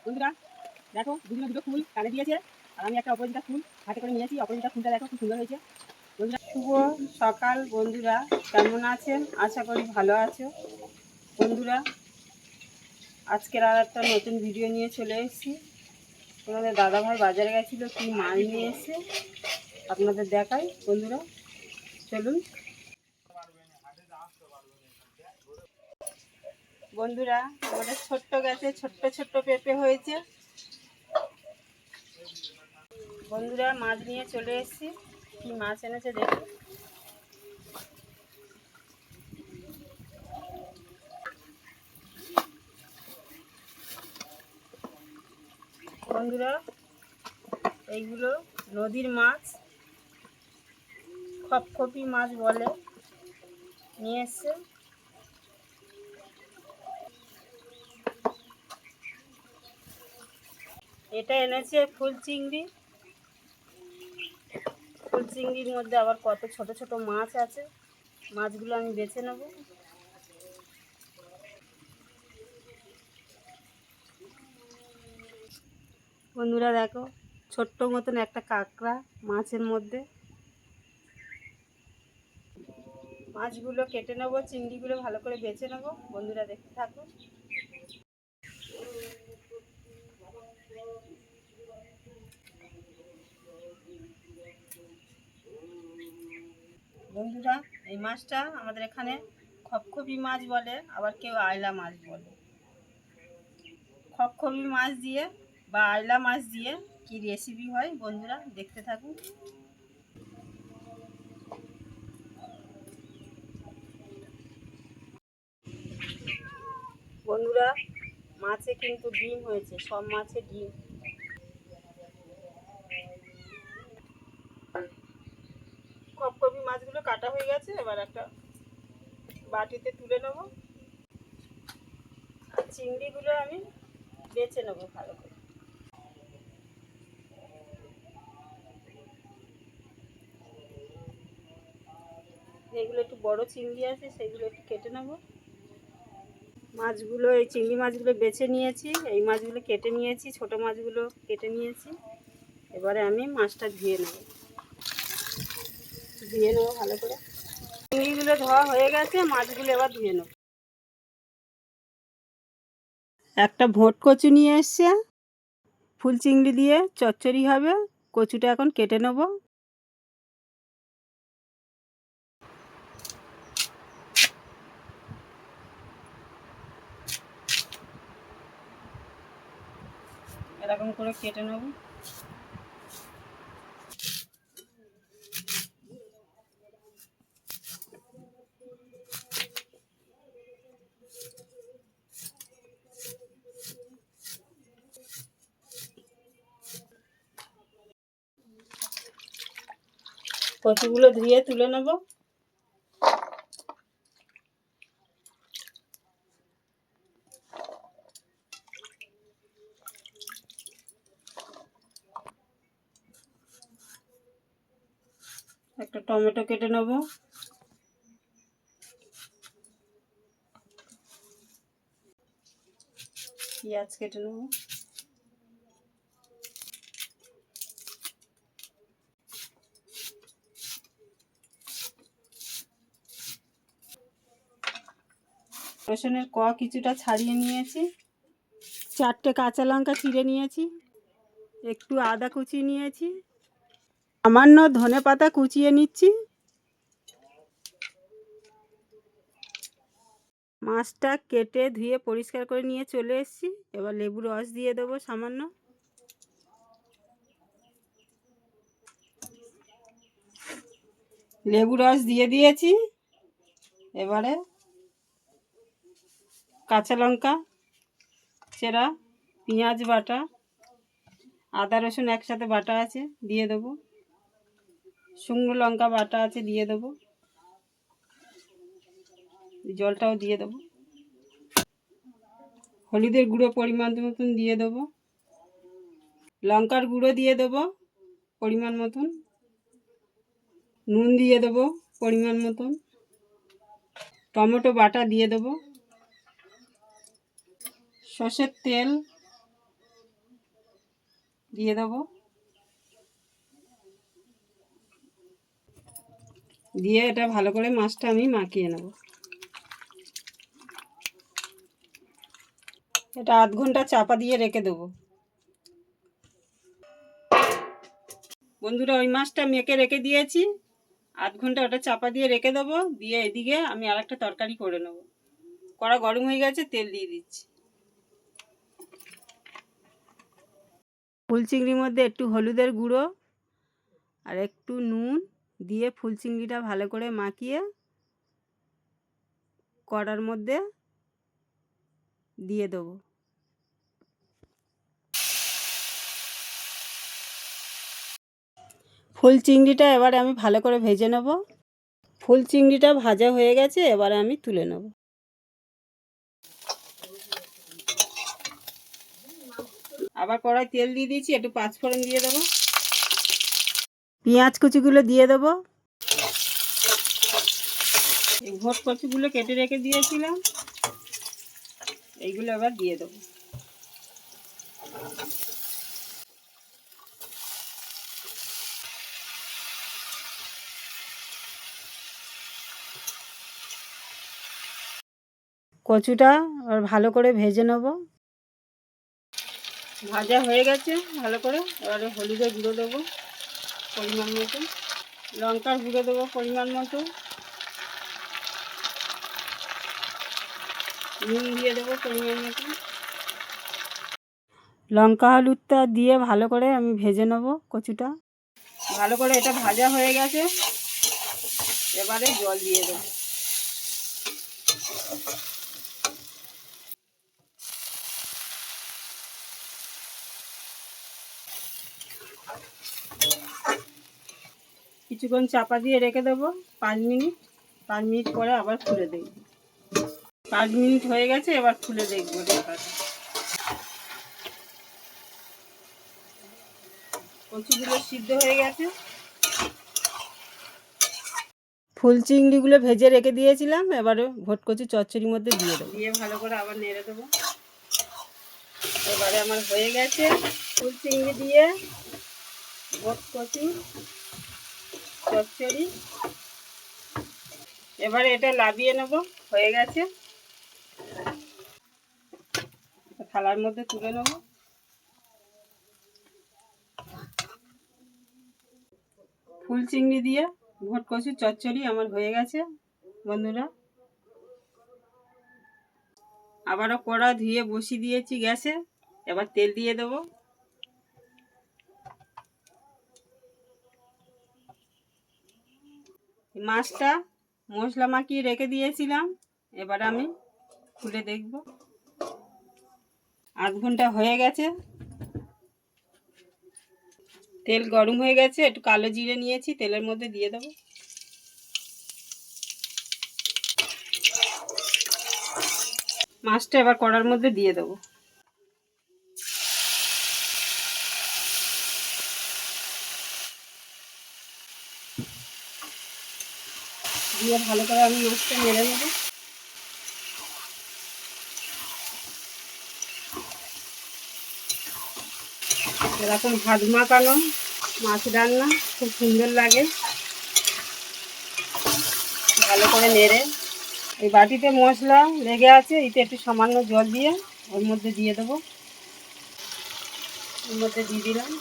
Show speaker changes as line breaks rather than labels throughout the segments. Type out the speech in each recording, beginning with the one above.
বন্ধুরা দেখো দুজনে দুটো ফুল কানে দিয়েছে আর আমি একটা অপরাজিতা ফুল হাতে করে নিয়েছি। অপরাজিতা ফুলটা দেখো খুব সুন্দর হয়েছে। বন্ধুরা শুভ সকাল বন্ধুরা, কেমন আছেন? আশা করি ভালো আছো। বন্ধুরা আজকের আর একটা নতুন ভিডিও নিয়ে চলে এসেছি। তোমাদের দাদাভাই বাজারে গেছিলো, কি মাল নিয়ে এসে আপনাদের দেখাই। বন্ধুরা চলুন। বন্ধুরা আমাদের ছোট্ট গাছে ছোট্ট ছোট্ট পেঁপে হয়েছে। বন্ধুরা মাছ নিয়ে চলে এসেছি, কি মাছ এনেছে দেখি। বন্ধুরা এইগুলো নদীর মাছ, খপখপি মাছ বলে, নিয়ে এসছে। এটা এনেছে ফুল চিংড়ি। ফুল চিংড়ির মধ্যে আবার কত ছোট ছোট মাছ আছে, মাছগুলো আমি বেছে নেব। বন্ধুরা দেখো ছোট্ট মতন একটা কাঁকড়া মাছের মধ্যে। মাছগুলো কেটে নেবো, চিংড়িগুলো ভালো করে বেছে নেবো। বন্ধুরা দেখতে থাকো। বন্ধুরা এই মাছটা আমাদের এখানে খপখপি মাছ বলে, আবার কেউ আয়লা মাছ বলে। খপখপি মাছ দিয়ে বা আয়লা মাছ দিয়ে কি রেসিপি হয় বন্ধুরা দেখতে থাকুন। বন্ধুরা মাছে কিন্তু ডিম হয়েছে, সব মাছে ডিম। খপখপি মাছগুলো কাটা হয়ে গেছে, এবার একটা বাটিতে তুলে নেব। আর চিংড়িগুলো আমি বেছে নেবো ভালো করে। যেগুলো একটু বড় চিংড়ি আছে সেগুলো একটু কেটে নেব। মাছগুলো এই চিংড়ি মাছগুলো বেছে নিয়েছি, এই মাছগুলো কেটে নিয়েছি, ছোট মাছগুলো কেটে নিয়েছি। এবারে আমি মাছটা ধুয়ে নেবো ভালো করে। চিংড়িগুলো ধোয়া হয়ে গেছে, মাছগুলো এবার ধুয়ে নেব। একটা ভোট কচু নিয়ে এসছে, ফুল চিংড়ি দিয়ে চচ্চড়ি হবে। কচুটা এখন কেটে নেব। এরকম করে কেটে নেব। কচুগুলো ধুয়ে তুলে নেব। একটা টমেটো কেটে নেব। পেঁয়াজ কেটে নেব। রসুনের কিছুটা ছাড়িয়ে নিয়েছি। 4টে কাঁচা লঙ্কা চিড়ে নিয়েছি। একটু আদা কুচিয়ে নিয়েছি। সামান্য ধনে পাতা কুচিয়ে নিচ্ছি। মাছটা কেটে ধুয়ে পরিষ্কার করে নিয়ে চলে এসেছি। এবার লেবুর রস দিয়ে দেবো সামান্য। লেবু রস দিয়ে দিয়েছি। এবারে কাঁচা লঙ্কা চেরা, পেঁয়াজ বাটা, আদা রসুন একসাথে বাটা আছে দিয়ে দেবো। শুকনো লঙ্কা বাটা আছে দিয়ে দেবো। জলটাও দিয়ে দেবো। হলুদের গুঁড়ো পরিমাণ মতন দিয়ে দেবো। লঙ্কার গুঁড়ো দিয়ে দেবো পরিমাণ মতন। নুন দিয়ে দেবো পরিমাণ মতন। টমেটো বাটা দিয়ে দেবো। সর্ষের তেল দিয়ে দেবো, দিয়ে এটা ভালো করে মাছটা আমি মাখিয়ে নেব। এটা আধ ঘন্টা চাপা দিয়ে রেখে দেবো। বন্ধুরা, ওই মাছটা মেখে রেখে দিয়েছি, আধ ঘন্টা ওটা চাপা দিয়ে রেখে দেবো। দিয়ে এদিকে আমি আর একটা তরকারি করে নেব। কড়া গরম হয়ে গেছে, তেল দিয়ে দিচ্ছি। ফুল চিংড়ির মধ্যে একটু হলুদের গুঁড়ো আর একটু নুন দিয়ে ফুল চিংড়িটা ভালো করে মাখিয়ে কড়ার মধ্যে দিয়ে দেবো। ফুল চিংড়িটা এবারে আমি ভালো করে ভেজে নেব। ফুল চিংড়িটা ভাজা হয়ে গেছে, এবারে আমি তুলে নেব। আবার কড়াই তেল দিয়ে দিয়েছি, একটু পাঁচফোড়ন দিয়ে দেবো, পেঁয়াজ কুচিগুলো দিয়ে দেবো, এই ভোট কচুগুলো কেটে রেখে দিয়েছিলাম এইগুলো আবার দিয়ে দেবো। কচুটা আর ভালো করে ভেজে নেব। ভাজা হয়ে গেছে ভালো করে, এবারে হলুদের গুঁড়ো দেবো পরিমাণ মতো, লঙ্কার গুঁড়ো দেবো পরিমাণ মতো, নুন দিয়ে দেবো পরিমাণ মতো। লঙ্কা হলুদটা দিয়ে ভালো করে আমি ভেজে নেব কচুটা। ভালো করে এটা ভাজা হয়ে গেছে, এবারে জল দিয়ে দেবো। কিছুক্ষণ চাপা দিয়ে রেখে দেবো 5 মিনিট। 5 মিনিট পরে আবার খুলে দেখব। 5 মিনিট হয়ে গেছে, এবার খুলে দেখবো ঢাকাটা। কচুগুলো সিদ্ধ হয়ে গেছে। ফুল চিংড়িগুলো ভেজে রেখে দিয়েছিলাম, এবারে ভোটকচু চচ্চড়ির মধ্যে দিয়ে দেবো। দিয়ে ভালো করে আবার নেড়ে দেবো। এবারে আমার হয়ে গেছে ফুল চিংড়ি দিয়ে ভোটকচু চচ্চড়ি। এবারে এটা লাবিয়ে নেব, হয়ে গেছে। থালার মধ্যে তুলে নেব। ফুল চিংড়ি দিয়ে ভোটকচু চচ্চড়ি আমার হয়ে গেছে বন্ধুরা। আবারও কড়া ধুয়ে বসিয়ে দিয়েছি গ্যাসে, এবার তেল দিয়ে দেবো। মাছটা মশলা মাখিয়ে রেখে দিয়েছিলাম, এবার আমি খুলে দেখব। আধ ঘন্টা হয়ে গেছে, তেল গরম হয়ে গেছে, একটু কালো জিরে নিয়েছি, তেলের মধ্যে দিয়ে দেবো। মাছটা এবার কড়ার মধ্যে দিয়ে দেবো। দিয়ে ভালো করে আমি মাছটা নেড়ে নেবো। এরকম ভাত মাখানো মাছ রান্না খুব সুন্দর লাগে। ভালো করে নেড়ে এই বাটিতে মশলা লেগে আছে, এতে একটু সামান্য জল দিয়ে ওর মধ্যে দিয়ে দেবো। ওর মধ্যে দিয়ে দিলাম।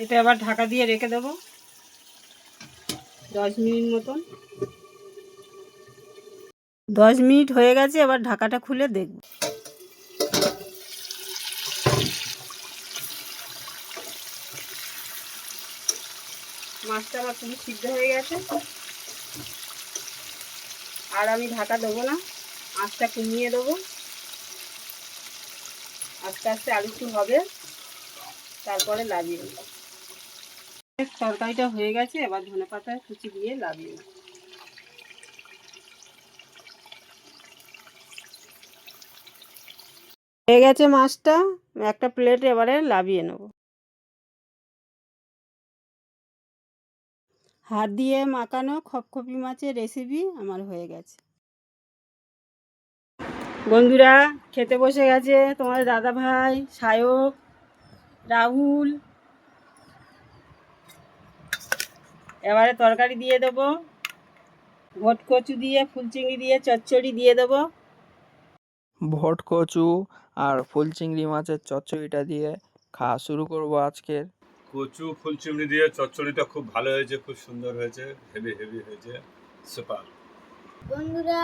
এটা আবার ঢাকা দিয়ে রেখে দেবো 10 মিনিট মতন। 10 মিনিট হয়ে গেছে, এবার ঢাকাটা খুলে দেখব। মাছটা আমার খুবই সিদ্ধ হয়ে গেছে, আর আমি ঢাকা দেবো না, আঁচটা কমিয়ে দেবো। আস্তে আস্তে আলু একটু হবে, তারপরে লাবিয়ে নেব। তরকারিটা হয়ে গেছে, এবার ধনেপাতা কুচি দিয়ে লাবিয়ে নেব। হয়ে গেছে মাছটা, একটা প্লেটে এবারে লাবিয়ে নেব। হাত দিয়ে মাখানো খপখপি মাছের রেসিপি আমার হয়ে গেছে। বন্ধুরা খেতে বসে গেছে তোমার দাদা ভাই, সায়ক, রাহুল। এবারে তরকারি দিয়ে দেবো, ঘটকচু দিয়ে, ফুল চিংড়ি দিয়ে চচ্চড়ি দিয়ে দেবো।
ভটকচু আর ফুল চিংড়ি মাছের চচ্চড়িটা দিয়ে খাওয়া শুরু করব আজকের।
কচু ফুল চিংড়ি দিয়ে চচ্চড়িটা খুব ভালো হয়েছে, খুব সুন্দর হয়েছে, হেভি হেভি হয়েছে, সুপার।
বন্ধুরা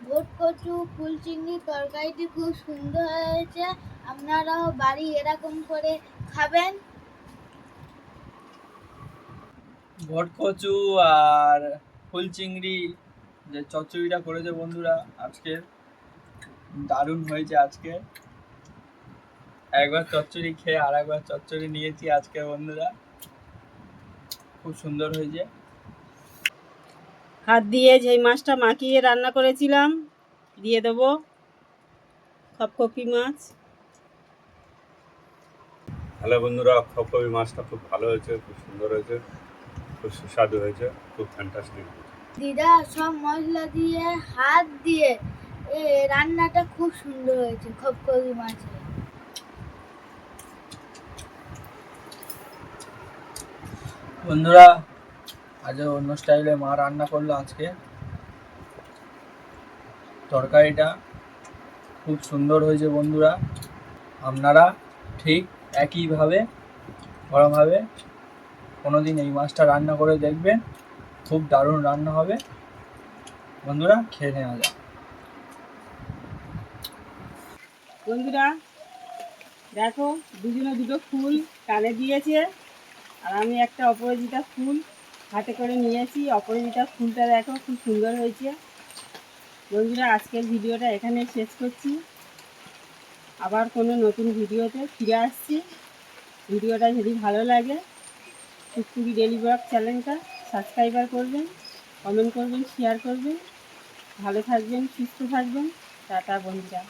ভটকচু ফুল চিংড়ি তরকারিটি খুব সুন্দর হয়েছে, আপনারাও বাড়ি এরকম করে খাবেন।
ভটকচু আর ফুল চিংড়ি যে চচ্চড়িটা করেছে বন্ধুরা আজকের, দারুণ হয়েছে আজকে। একবার চচ্চড়ি খেয়ে আর একবার চচ্চড়ি নিয়েছি আজকে বন্ধুরা, খুব সুন্দর হয়েছে।
হাত দিয়ে যেই মাছটা মাখিয়ে রান্না করেছিলাম দিয়ে দেবো, খপখপি মাছ।
হ্যালো বন্ধুরা, খপখপি মাছটা খুব ভালো হয়েছে, খুব সুন্দর হয়েছে, খুব সুস্বাদু হয়েছে, খুব ফ্যান্টাস্টিক হয়েছে।
দিদা সব মশলা দিয়ে হাত দিয়ে রান্নাটা খুব সুন্দর হয়েছে খপকপি মাছের।
বন্ধুরা আজ অন্য স্টাইলে মা রান্না করলো আজকে। তরকারিটা খুব সুন্দর হয়েছে বন্ধুরা, আপনারা ঠিক একইভাবে গরমভাবে কোনোদিন এই মাছটা রান্না করে দেখবেন, খুব দারুণ রান্না হবে বন্ধুরা, খেয়ে নেওয়া যাক।
বন্ধুরা দেখো দুজনে দুটো ফুল কানে দিয়েছে, আর আমি একটা অপরাজিতা ফুল হাতে করে নিয়েছি। অপরাজিতা ফুলটা দেখো খুব সুন্দর হয়েছে। বন্ধুরা আজকের ভিডিওটা এখানে শেষ করছি, আবার কোনো নতুন ভিডিওতে ফিরে আসছি। ভিডিওটা যদি ভালো লাগে টুকটুকি ডেলি ব্লগ চ্যানেলটা সাবস্ক্রাইবার করবেন, কমেন্ট করবেন, শেয়ার করবেন। ভালো থাকবেন, সুস্থ থাকবেন। টাটা বন্ধুরা।